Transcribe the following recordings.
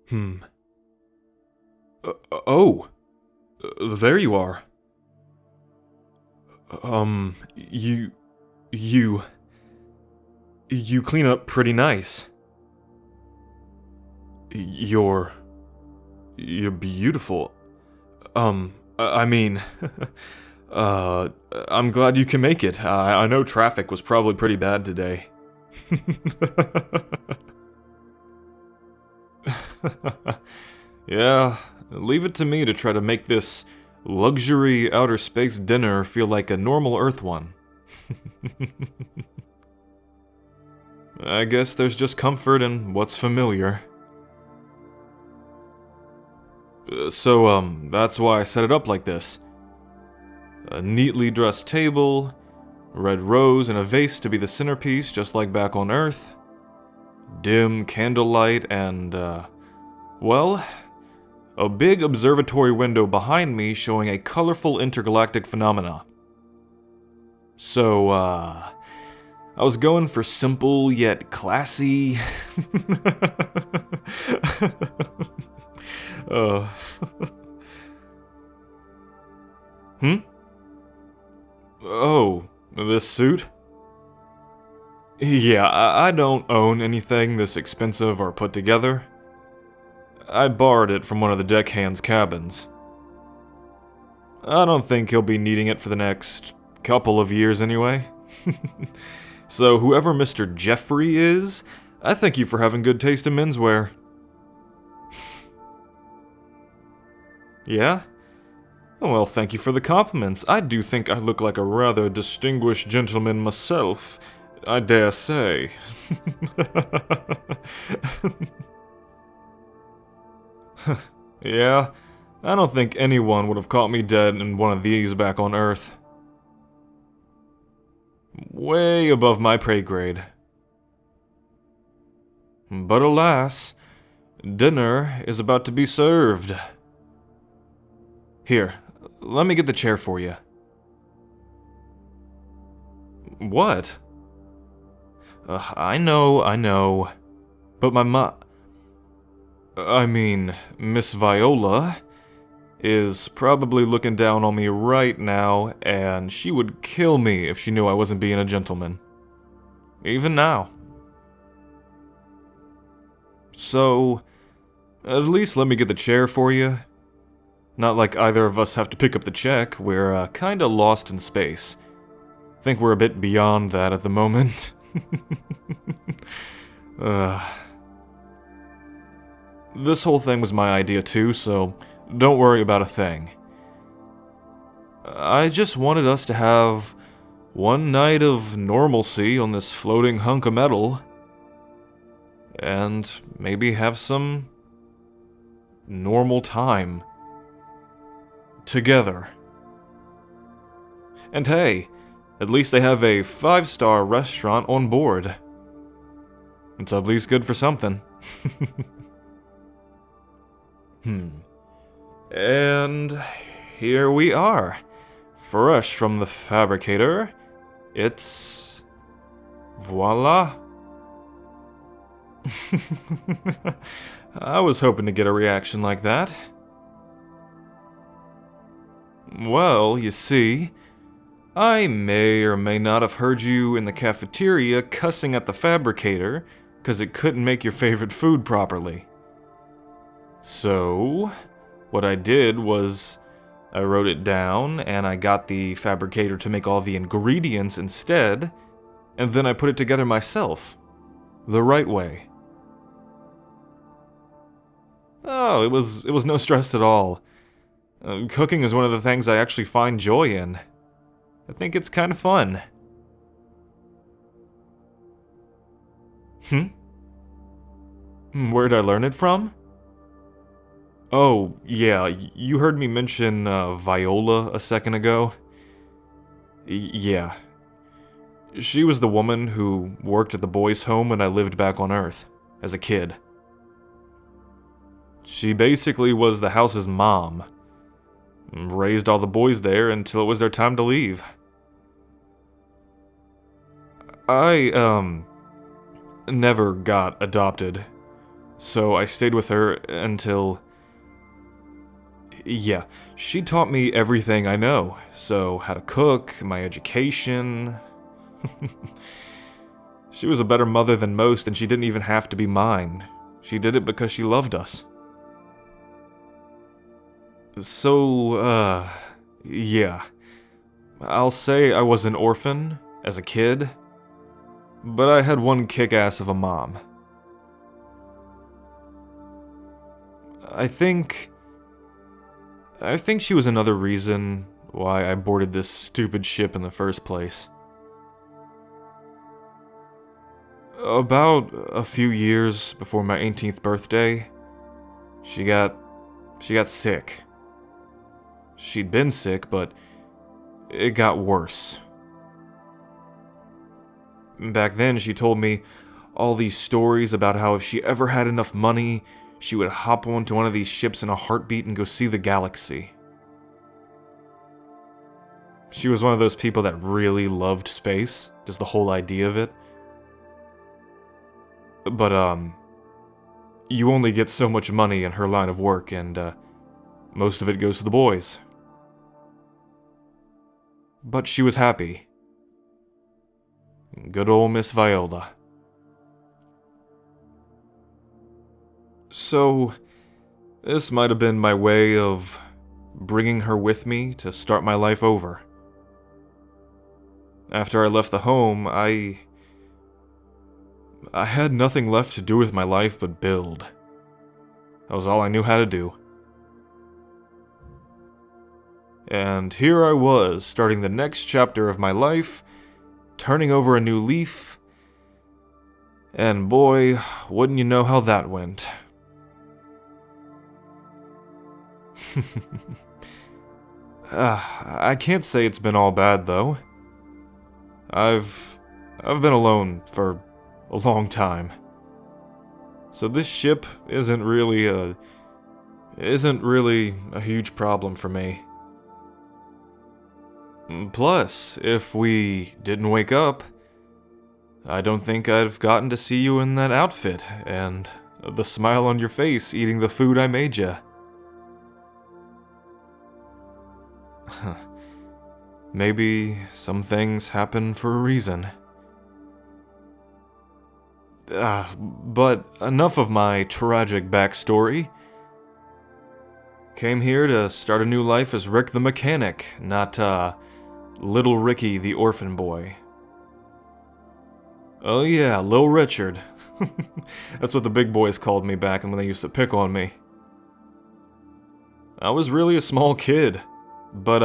Hmm. Oh, there you are. You, you, you clean up pretty nice. You're, you're beautiful. I mean, uh, I'm glad you can make it. I know traffic was probably pretty bad today. Yeah, leave it to me to try to make this luxury outer space dinner feel like a normal Earth one. I guess there's just comfort in what's familiar. That's why I set it up like this. A neatly dressed table, red rose and a vase to be the centerpiece, just like back on Earth. Dim candlelight and, well, a big observatory window behind me showing a colorful intergalactic phenomena. So, I was going for simple yet classy. uh. Hmm? Oh, this suit? Yeah, I don't own anything this expensive or put together. I borrowed it from one of the deckhands' cabins. I don't think he'll be needing it for the next couple of years anyway. So whoever Mr. Jeffrey is, I thank you for having good taste in menswear. Yeah? Well, thank you for the compliments. I do think I look like a rather distinguished gentleman myself, I dare say. Yeah, I don't think anyone would have caught me dead in one of these back on Earth. Way above my pay grade. But alas, dinner is about to be served. Here, let me get the chair for you. What? I know. But I mean, Miss Viola is probably looking down on me right now, and she would kill me if she knew I wasn't being a gentleman. Even now. So, at least let me get the chair for you. Not like either of us have to pick up the check, we're kinda lost in space. Think we're a bit beyond that at the moment. This whole thing was my idea too, so don't worry about a thing. I just wanted us to have one night of normalcy on this floating hunk of metal, and maybe have some normal time together. And hey, at least they have a 5-star restaurant on board. It's at least good for something. And here we are. Fresh from the fabricator. It's... voila. I was hoping to get a reaction like that. Well, you see, I may or may not have heard you in the cafeteria cussing at the fabricator because it couldn't make your favorite food properly. So, what I did was I wrote it down and I got the fabricator to make all the ingredients instead, and then I put it together myself. The right way. Oh, it was no stress at all. Cooking is one of the things I actually find joy in. I think it's kind of fun. Where'd I learn it from? Oh, yeah, you heard me mention Viola a second ago? Yeah. She was the woman who worked at the boys' home when I lived back on Earth, as a kid. She basically was the house's mom. Raised all the boys there until it was their time to leave. I, never got adopted. So I stayed with her until... Yeah, she taught me everything I know. So, how to cook, my education... She was a better mother than most, and she didn't even have to be mine. She did it because she loved us. So, yeah. I'll say I was an orphan as a kid, but I had one kick-ass of a mom. I think she was another reason why I boarded this stupid ship in the first place. About a few years before my 18th birthday, she got sick. She'd been sick, but it got worse. Back then, she told me all these stories about how if she ever had enough money, she would hop onto one of these ships in a heartbeat and go see the galaxy. She was one of those people that really loved space, just the whole idea of it. But, you only get so much money in her line of work, and, most of it goes to the boys. But she was happy. Good old Miss Viola. So, this might have been my way of bringing her with me to start my life over. After I left the home, I had nothing left to do with my life but build. That was all I knew how to do. And here I was, starting the next chapter of my life, turning over a new leaf, and boy, wouldn't you know how that went. I can't say it's been all bad, though. I've been alone for a long time. So this ship isn't really a huge problem for me. Plus, if we didn't wake up, I don't think I've gotten to see you in that outfit, and the smile on your face eating the food I made ya. Maybe some things happen for a reason. But enough of my tragic backstory. Came here to start a new life as Rick the Mechanic, not, Little Ricky the Orphan Boy. Oh yeah, Lil Richard. That's what the big boys called me back when they used to pick on me. I was really a small kid, but,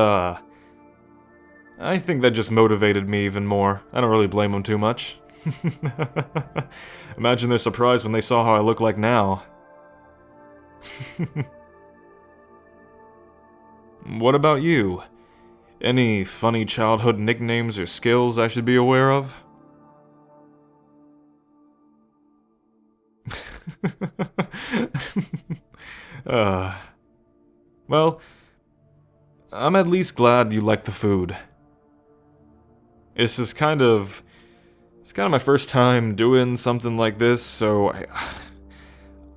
I think that just motivated me even more. I don't really blame them too much. Imagine their surprise when they saw how I look like now. What about you? Any funny childhood nicknames or skills I should be aware of? Well, I'm at least glad you like the food. It's kind of my first time doing something like this, so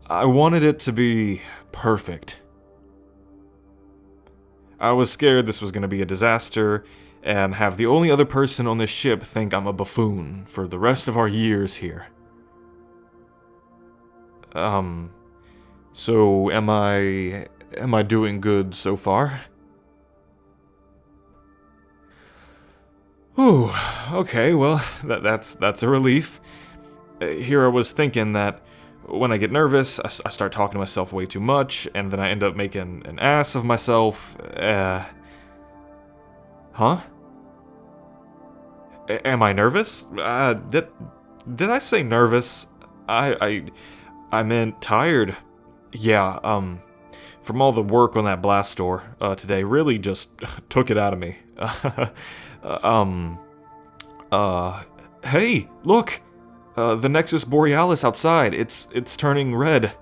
I wanted it to be perfect. I was scared this was going to be a disaster, and have the only other person on this ship think I'm a buffoon for the rest of our years here. So am I doing good so far? Whew, okay, well, that's a relief. Here I was thinking that when I get nervous, I start talking to myself way too much, and then I end up making an ass of myself. Huh? Am I nervous? Did I say nervous? I meant tired. Yeah, from all the work on that blast door, today really just took it out of me. Hey, look! The Nexus Borealis outside, it's turning red.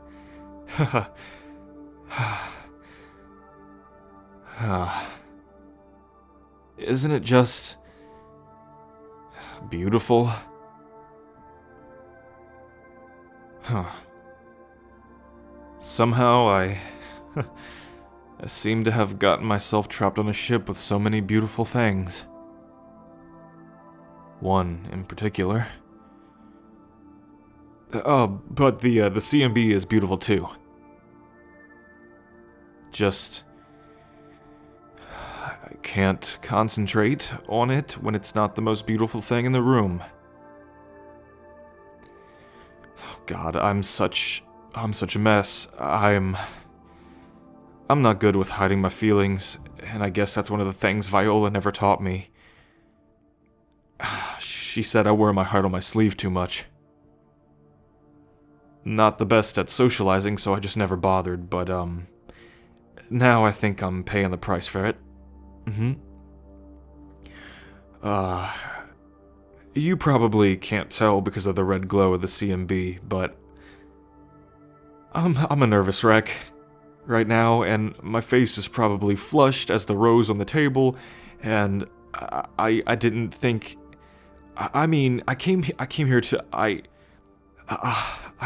Isn't it just beautiful? Somehow I seem to have gotten myself trapped on a ship with so many beautiful things. One in particular. But the CMB is beautiful too. Just I can't concentrate on it when it's not the most beautiful thing in the room. Oh God, I'm such a mess. I'm not good with hiding my feelings, and I guess that's one of the things Viola never taught me. She said I wear my heart on my sleeve too much. Not the best at socializing, so I just never bothered, but now I think I'm paying the price for it. Uh, you probably can't tell because of the red glow of the CMB, but I'm a nervous wreck right now, and my face is probably flushed as the rose on the table, and I didn't think. I mean, I came here to I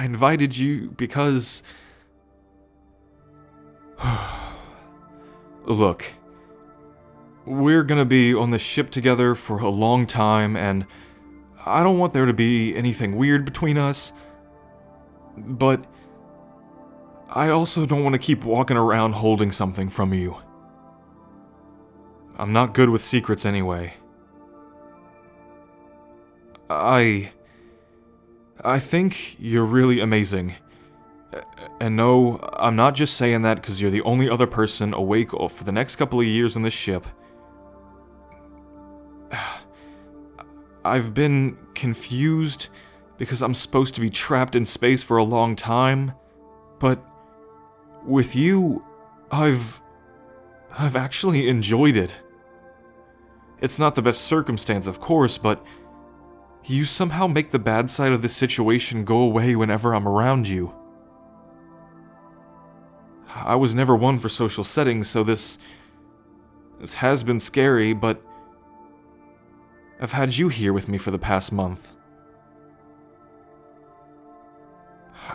invited you because. Look, we're gonna be on this ship together for a long time, and I don't want there to be anything weird between us, but I also don't want to keep walking around holding something from you. I'm not good with secrets anyway. I think you're really amazing. And no, I'm not just saying that because you're the only other person awake for the next couple of years on this ship. I've been confused because I'm supposed to be trapped in space for a long time, but with you, I've actually enjoyed it. It's not the best circumstance, of course, but you somehow make the bad side of this situation go away whenever I'm around you. I was never one for social settings, so this has been scary, but I've had you here with me for the past month.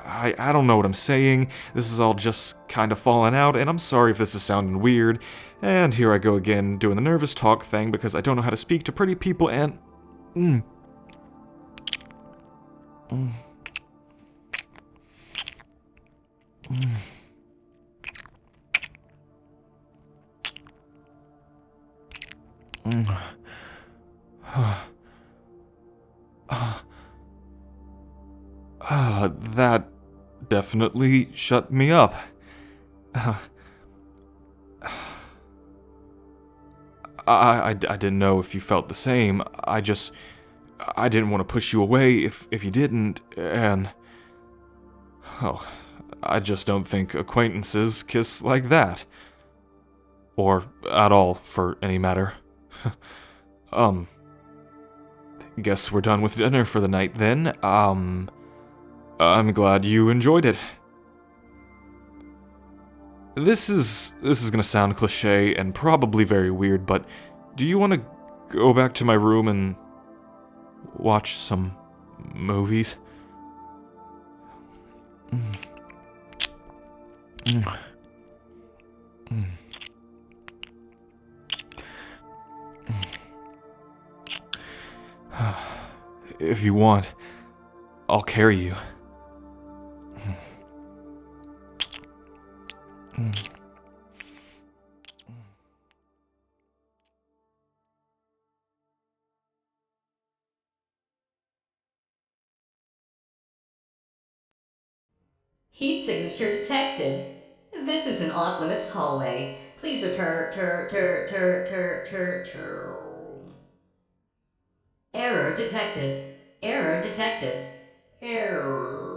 I don't know what I'm saying. This is all just kind of falling out, and I'm sorry if this is sounding weird. And here I go again, doing the nervous talk thing because I don't know how to speak to pretty people and... That definitely shut me up. I didn't know if you felt the same. I didn't want to push you away if you didn't, and... Oh, I just don't think acquaintances kiss like that. Or at all, for any matter. Guess we're done with dinner for the night then. I'm glad you enjoyed it. This is gonna sound cliche and probably very weird, but do you want to go back to my room and watch some movies? If you want, I'll carry you. Heat signature detected. This is an off-limits hallway. Please return. Error detected. Error detected. Error.